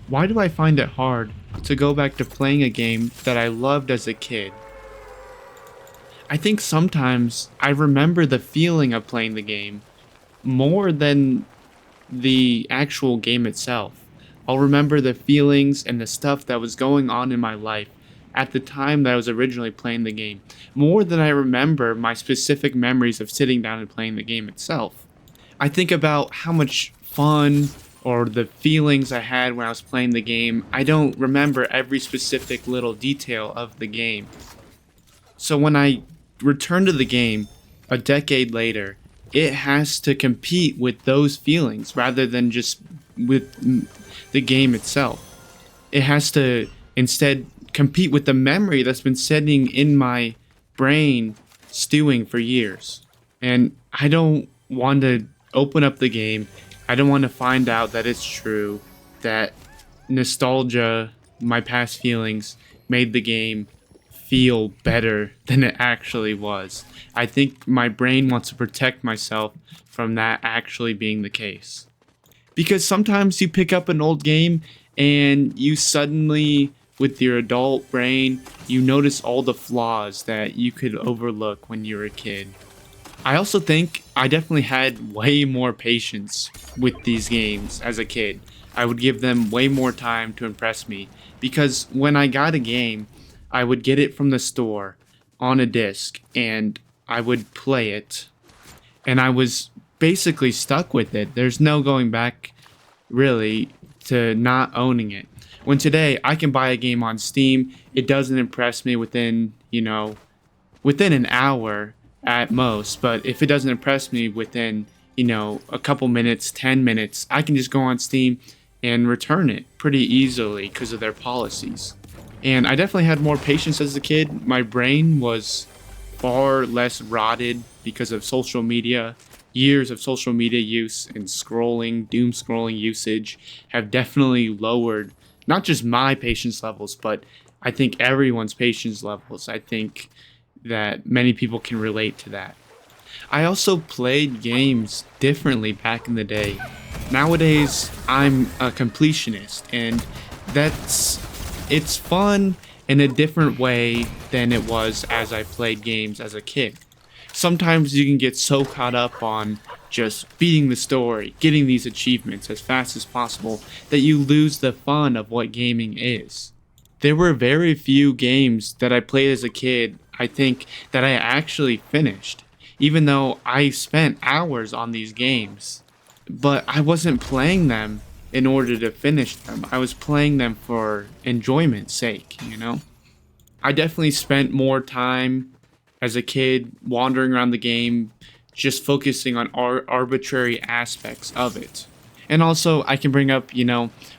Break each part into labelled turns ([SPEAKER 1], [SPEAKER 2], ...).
[SPEAKER 1] Why do I find it hard to go back to playing a game that I loved as a kid? I think sometimes I remember the feeling of playing the game more than the actual game itself. I'll remember the feelings and the stuff that was going on in my life at the time that I was originally playing the game, more than I remember my specific memories of sitting down and playing the game itself. I think about how much fun or the feelings I had when I was playing the game. I don't remember every specific little detail of the game. So when I return to the game a decade later, it has to compete with those feelings rather than just with the game itself. It has to instead compete with the memory that's been sitting in my brain stewing for years. And I don't want to open up the game. I don't want to find out that it's true, that nostalgia, my past feelings, made the game feel better than it actually was. I think my brain wants to protect myself from that actually being the case. Because sometimes you pick up an old game and you suddenly, with your adult brain, you notice all the flaws that you could overlook when you were a kid. I also think I definitely had way more patience with these games as a kid. I would give them way more time to impress me because when I got a game, I would get it from the store on a disc and I would play it and I was basically stuck with it. There's no going back really to not owning it. When today I can buy a game on Steam, it doesn't impress me within an hour at most, but if it doesn't impress me within, a couple minutes, 10 minutes, I can just go on Steam and return it pretty easily because of their policies. And I definitely had more patience as a kid. My brain was far less rotted because of social media. Years of social media use and scrolling, doom scrolling usage have definitely lowered not just my patience levels, but I think everyone's patience levels. I think that many people can relate to that. I also played games differently back in the day. Nowadays, I'm a completionist, and that's it's fun in a different way than it was as I played games as a kid. Sometimes you can get so caught up on just beating the story, getting these achievements as fast as possible, that you lose the fun of what gaming is. There were very few games that I played as a kid, I think, that I actually finished, even though I spent hours on these games. But I wasn't playing them in order to finish them. I was playing them for enjoyment's sake. I definitely spent more time as a kid wandering around the game, just focusing on arbitrary aspects of it. And also, I can bring up,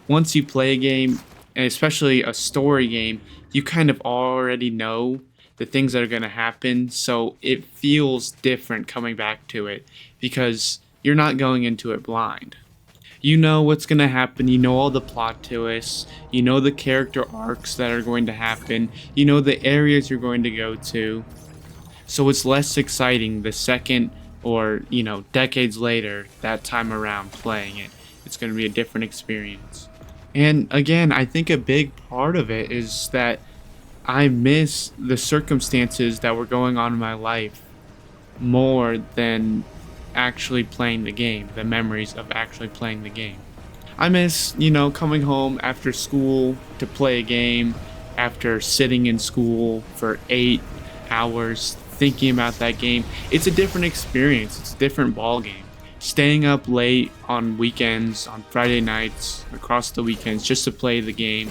[SPEAKER 1] once you play a game, and especially a story game, you kind of already know the things that are going to happen, so it feels different coming back to it because you're not going into it blind. You know what's going to happen, you know all the plot twists, you know the character arcs that are going to happen, you know the areas you're going to go to. So it's less exciting the second or, decades later that time around playing it. It's going to be a different experience. And again, I think a big part of it is that I miss the circumstances that were going on in my life more than actually playing the game, the memories of actually playing the game. I miss, coming home after school to play a game, after sitting in school for 8 hours thinking about that game. It's a different experience, it's a different ball game. Staying up late on weekends, on Friday nights, across the weekends just to play the game,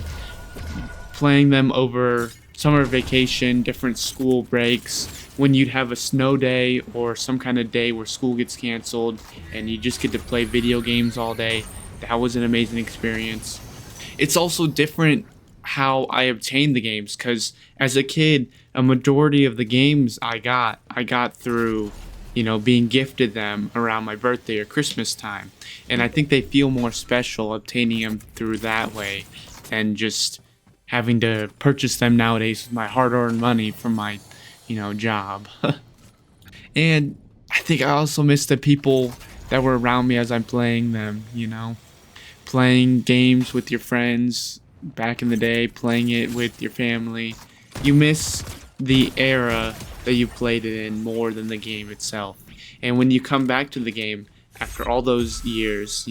[SPEAKER 1] playing them over summer vacation, different school breaks, when you'd have a snow day or some kind of day where school gets canceled and you just get to play video games all day. That was an amazing experience. It's also different how I obtained the games because as a kid, a majority of the games I got through, being gifted them around my birthday or Christmas time. And I think they feel more special obtaining them through that way than just having to purchase them nowadays with my hard-earned money from my, job. And I think I also miss the people that were around me as I'm playing them. playing games with your friends back in the day, playing it with your family. You miss the era that you played it in more than the game itself. And when you come back to the game after all those years,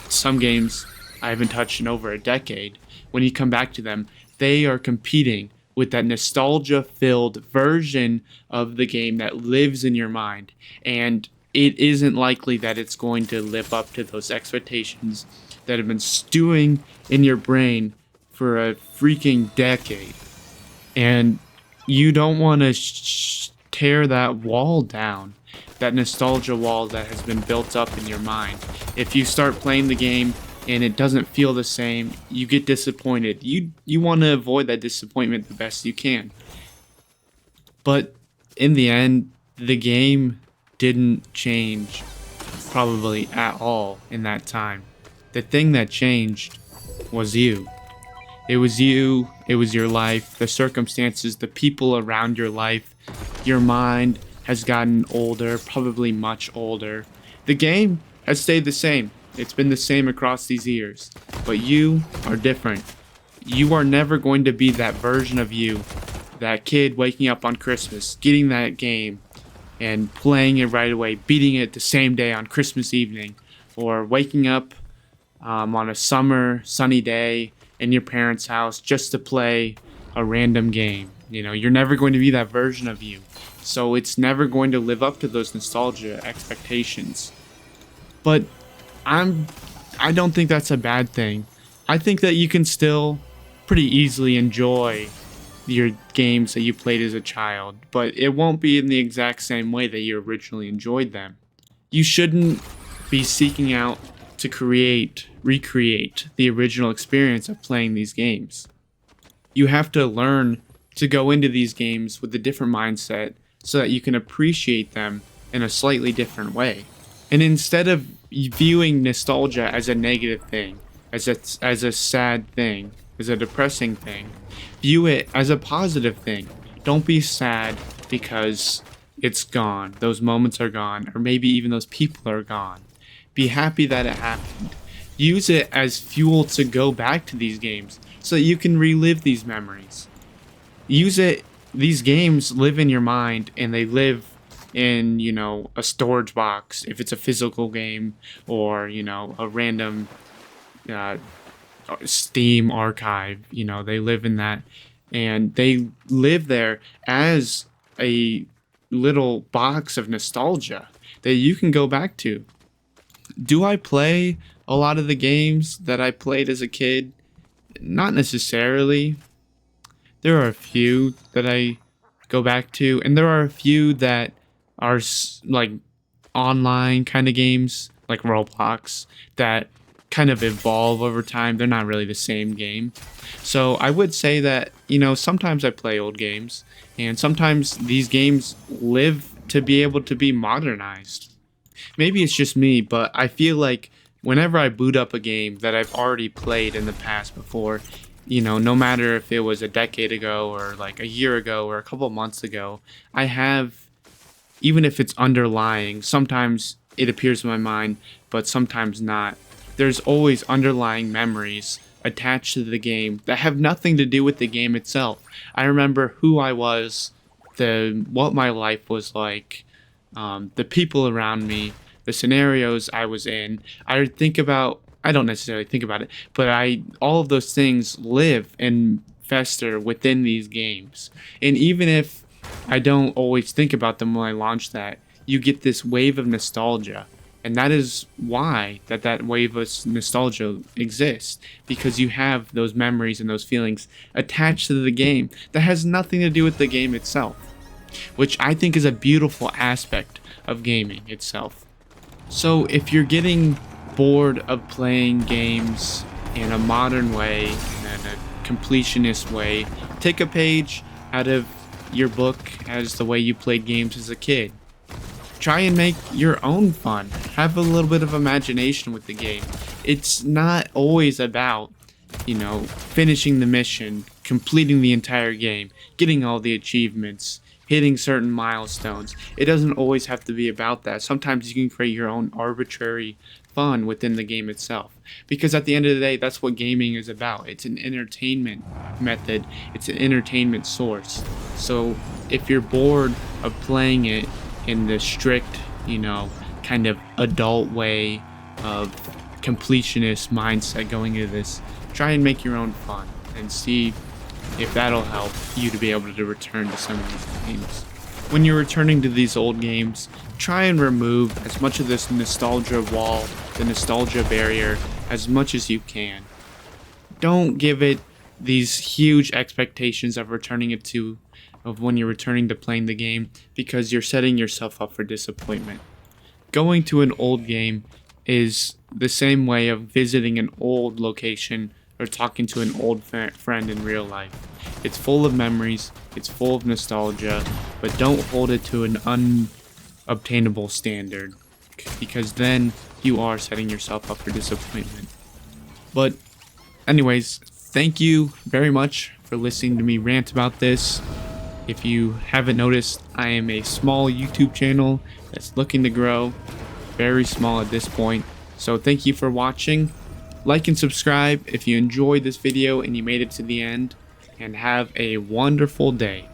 [SPEAKER 1] some games I haven't touched in over a decade, when you come back to them, they are competing with that nostalgia filled version of the game that lives in your mind. And it isn't likely that it's going to live up to those expectations that have been stewing in your brain for a freaking decade. And you don't want to tear that wall down, that nostalgia wall that has been built up in your mind. If you start playing the game and it doesn't feel the same, you get disappointed. You want to avoid that disappointment the best you can. But in the end, the game didn't change probably at all in that time. The thing that changed was you. It was you, it was your life, the circumstances, the people around your life. Your mind has gotten older, probably much older. The game has stayed the same. It's been the same across these years. But you are different. You are never going to be that version of you, that kid waking up on Christmas, getting that game, and playing it right away, beating it the same day on Christmas evening, or waking up on a summer sunny day in your parents' house just to play a random game. You're never going to be that version of you. So it's never going to live up to those nostalgia expectations. But I don't think that's a bad thing. I think that you can still pretty easily enjoy your games that you played as a child, but it won't be in the exact same way that you originally enjoyed them. You shouldn't be seeking out to recreate the original experience of playing these games. You have to learn to go into these games with a different mindset so that you can appreciate them in a slightly different way. And instead of viewing nostalgia as a negative thing, as a sad thing, as a depressing thing, view it as a positive thing. Don't be sad because it's gone. Those moments are gone, or maybe even those people are gone. Be happy that it happened. Use it as fuel to go back to these games so that you can relive these memories. These games live in your mind, and they live in, a storage box if it's a physical game, or, a random Steam archive. They live in that, and they live there as a little box of nostalgia that you can go back to. Do I play a lot of the games that I played as a kid? Not necessarily. There are a few that I go back to, and there are a few that are like online kind of games, like Roblox, that kind of evolve over time. They're not really the same game. So I would say that, sometimes I play old games, and sometimes these games live to be able to be modernized. Maybe it's just me, but I feel like whenever I boot up a game that I've already played in the past before, no matter if it was a decade ago or like a year ago or a couple months ago, I have, even if it's underlying, sometimes it appears in my mind, but sometimes not. There's always underlying memories attached to the game that have nothing to do with the game itself. I remember who I was, what my life was like, the people around me, the scenarios I was in. I don't necessarily think about it, but all of those things live and fester within these games. And even if I don't always think about them when I launch that, you get this wave of nostalgia. And that is why that wave of nostalgia exists, because you have those memories and those feelings attached to the game that has nothing to do with the game itself, which I think is a beautiful aspect of gaming itself. So if you're getting bored of playing games in a modern way, in a completionist way, take a page out of your book as the way you played games as a kid. Try and make your own fun. Have a little bit of imagination with the game. It's not always about, finishing the mission, completing the entire game, getting all the achievements, hitting certain milestones. It doesn't always have to be about that. Sometimes you can create your own arbitrary fun within the game itself. Because at the end of the day, that's what gaming is about. It's an entertainment method, it's an entertainment source. So if you're bored of playing it in the strict, kind of adult way of completionist mindset going into this, try and make your own fun and see if that'll help you to be able to return to some of these games. When you're returning to these old games, try and remove as much of this nostalgia wall, the nostalgia barrier, as much as you can. Don't give it these huge expectations of when you're returning to playing the game, because you're setting yourself up for disappointment. Going to an old game is the same way of visiting an old location or talking to an old friend in real life. It's full of memories, it's full of nostalgia, but don't hold it to an unobtainable standard, because then you are setting yourself up for disappointment. But anyways, thank you very much for listening to me rant about this. If you haven't noticed, I am a small YouTube channel that's looking to grow, very small at this point. So thank you for watching. Like and subscribe if you enjoyed this video and you made it to the end, and have a wonderful day.